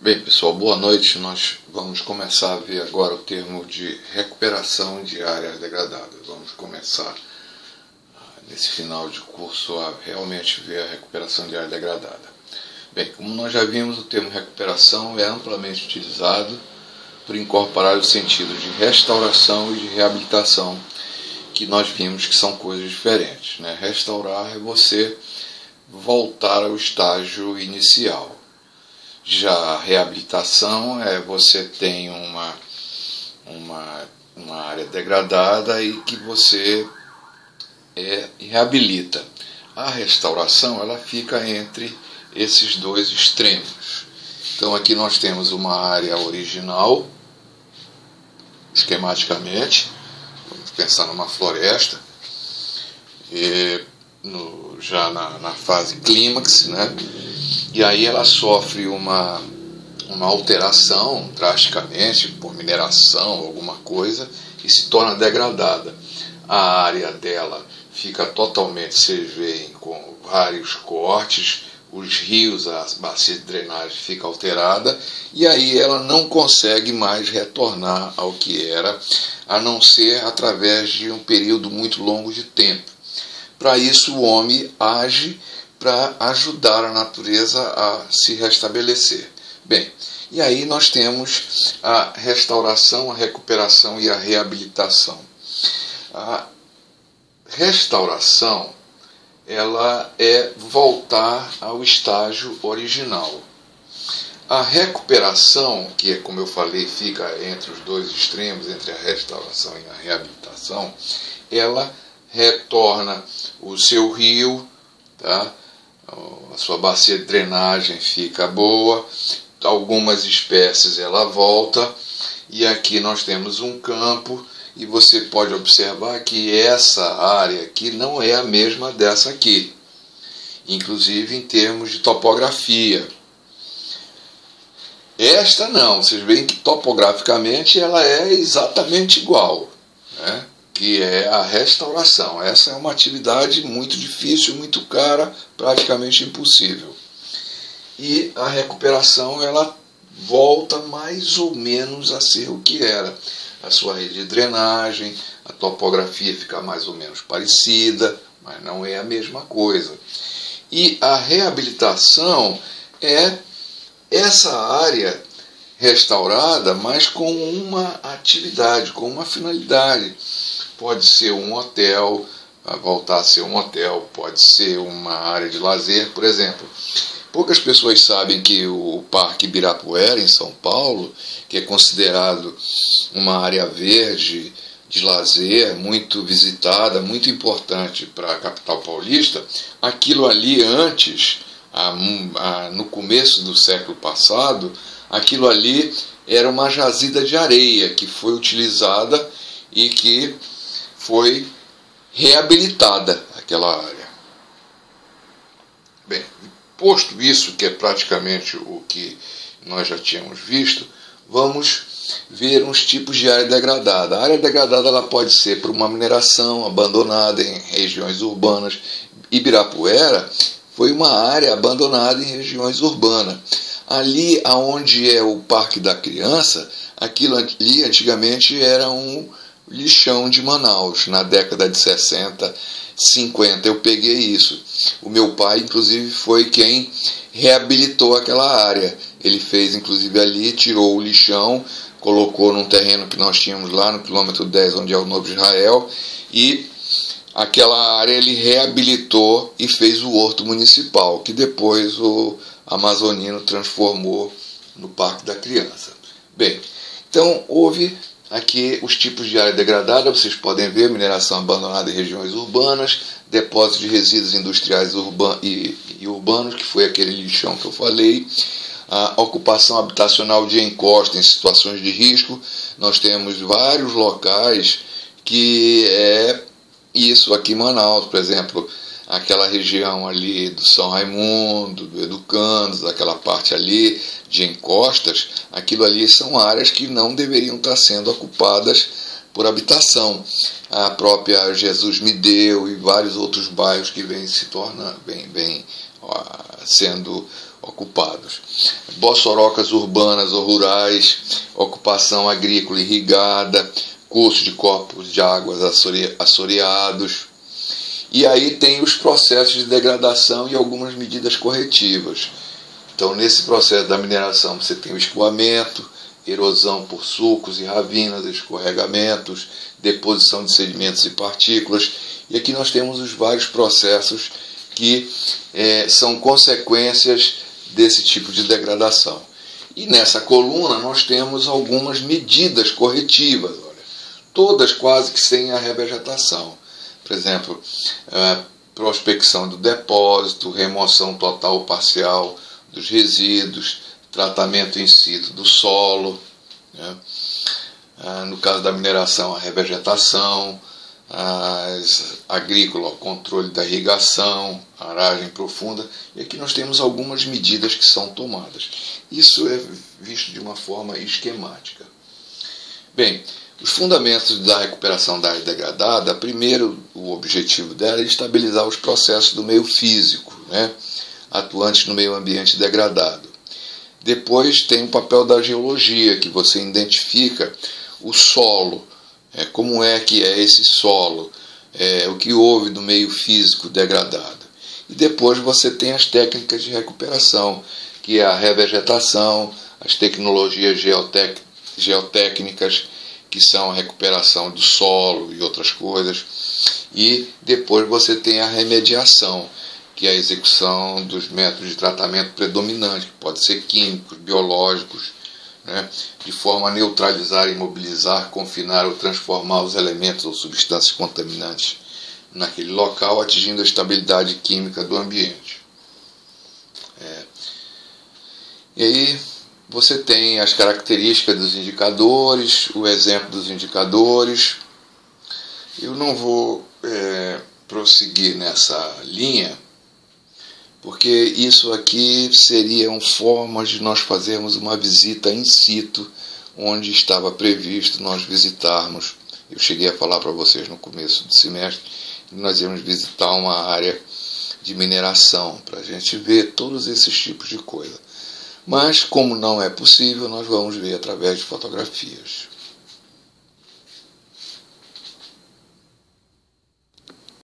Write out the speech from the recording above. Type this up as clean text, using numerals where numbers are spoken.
Bem, pessoal, boa noite. Nós vamos começar a ver agora o termo de recuperação de áreas degradadas. Vamos começar, nesse final de curso, a realmente ver a recuperação de área degradada. Bem, como nós já vimos, o termo recuperação é amplamente utilizado por incorporar o sentido de restauração e de reabilitação, que nós vimos que são coisas diferentes, né? Restaurar é você voltar ao estágio inicial. Já a reabilitação é você tem uma área degradada e que você reabilita. A restauração ela fica entre esses dois extremos. Então aqui nós temos uma área original, esquematicamente, vamos pensar numa floresta, já na fase clímax, né? E aí ela sofre uma alteração drasticamente por mineração, alguma coisa, e se torna degradada. A área dela fica totalmente, vocês veem, com vários cortes, os rios, a bacia de drenagem fica alterada, e aí ela não consegue mais retornar ao que era, a não ser através de um período muito longo de tempo. Para isso o homem age para ajudar a natureza a se restabelecer. Bem, e aí nós temos a restauração, a recuperação e a reabilitação. A restauração, ela é voltar ao estágio original. A recuperação, que é, como eu falei, fica entre os dois extremos, entre a restauração e a reabilitação, ela retorna o seu rio, tá? A sua bacia de drenagem fica boa, algumas espécies ela volta, e aqui nós temos um campo, e você pode observar que essa área aqui não é a mesma dessa aqui, inclusive em termos de topografia. Esta não, vocês veem que topograficamente ela é exatamente igual, né? Que é a restauração. Essa é uma atividade muito difícil, muito cara, praticamente impossível. E a recuperação, ela volta mais ou menos a ser o que era. A sua rede de drenagem, a topografia fica mais ou menos parecida, mas não é a mesma coisa. E a reabilitação é essa área restaurada, mas com uma atividade, com uma finalidade. Pode ser um hotel, voltar a ser um hotel, pode ser uma área de lazer, por exemplo. Poucas pessoas sabem que o Parque Ibirapuera, em São Paulo, que é considerado uma área verde de lazer, muito visitada, muito importante para a capital paulista, aquilo ali antes, no começo do século passado, aquilo ali era uma jazida de areia que foi utilizada e que foi reabilitada aquela área. Bem, posto isso, que é praticamente o que nós já tínhamos visto, vamos ver uns tipos de área degradada. A área degradada ela pode ser por uma mineração abandonada em regiões urbanas. Ibirapuera foi uma área abandonada em regiões urbanas. Ali onde é o Parque da Criança, aquilo ali antigamente era um lixão de Manaus, na década de 60, 50, eu peguei isso. O meu pai, inclusive, foi quem reabilitou aquela área. Ele fez, inclusive, ali, tirou o lixão, colocou num terreno que nós tínhamos lá no quilômetro 10, onde é o Novo Israel, e aquela área ele reabilitou e fez o horto municipal, que depois o amazonino transformou no Parque da Criança. Bem, então houve aqui os tipos de área degradada, vocês podem ver: mineração abandonada em regiões urbanas, depósito de resíduos industriais e urbanos, que foi aquele lixão que eu falei, a ocupação habitacional de encosta em situações de risco. Nós temos vários locais que é isso aqui em Manaus, por exemplo, aquela região ali do São Raimundo, do Educandos, aquela parte ali de encostas, aquilo ali são áreas que não deveriam estar sendo ocupadas por habitação. A própria Jesus Me Deu e vários outros bairros que vêm se tornando, sendo ocupados. Bossorocas urbanas ou rurais, ocupação agrícola irrigada, curso de corpos de águas assoreados. E aí tem os processos de degradação e algumas medidas corretivas. Então, nesse processo da mineração, você tem o escoamento, erosão por sulcos e ravinas, escorregamentos, deposição de sedimentos e partículas. E aqui nós temos os vários processos que são consequências desse tipo de degradação. E nessa coluna nós temos algumas medidas corretivas, olha, todas quase que sem a revegetação. Por exemplo, prospecção do depósito, remoção total ou parcial dos resíduos, tratamento in situ do solo, né? No caso da mineração, a revegetação, agrícola, o controle da irrigação, aragem profunda. E aqui nós temos algumas medidas que são tomadas. Isso é visto de uma forma esquemática. Bem, os fundamentos da recuperação da área degradada, primeiro o objetivo dela é estabilizar os processos do meio físico, né, atuantes no meio ambiente degradado. Depois tem o papel da geologia, que você identifica o solo, como é que é esse solo, o que houve do meio físico degradado. E depois você tem as técnicas de recuperação, que é a revegetação, as tecnologias geotécnicas, que são a recuperação do solo e outras coisas. E depois você tem a remediação, que é a execução dos métodos de tratamento predominante, que pode ser químicos, biológicos, né, de forma a neutralizar, imobilizar, confinar ou transformar os elementos ou substâncias contaminantes naquele local, atingindo a estabilidade química do ambiente. E aí você tem as características dos indicadores, o exemplo dos indicadores. Eu não vou prosseguir nessa linha, porque isso aqui seriam formas de nós fazermos uma visita in situ, onde estava previsto nós visitarmos. Eu cheguei a falar para vocês no começo do semestre que nós íamos visitar uma área de mineração, para a gente ver todos esses tipos de coisa. Mas, como não é possível, nós vamos ver através de fotografias.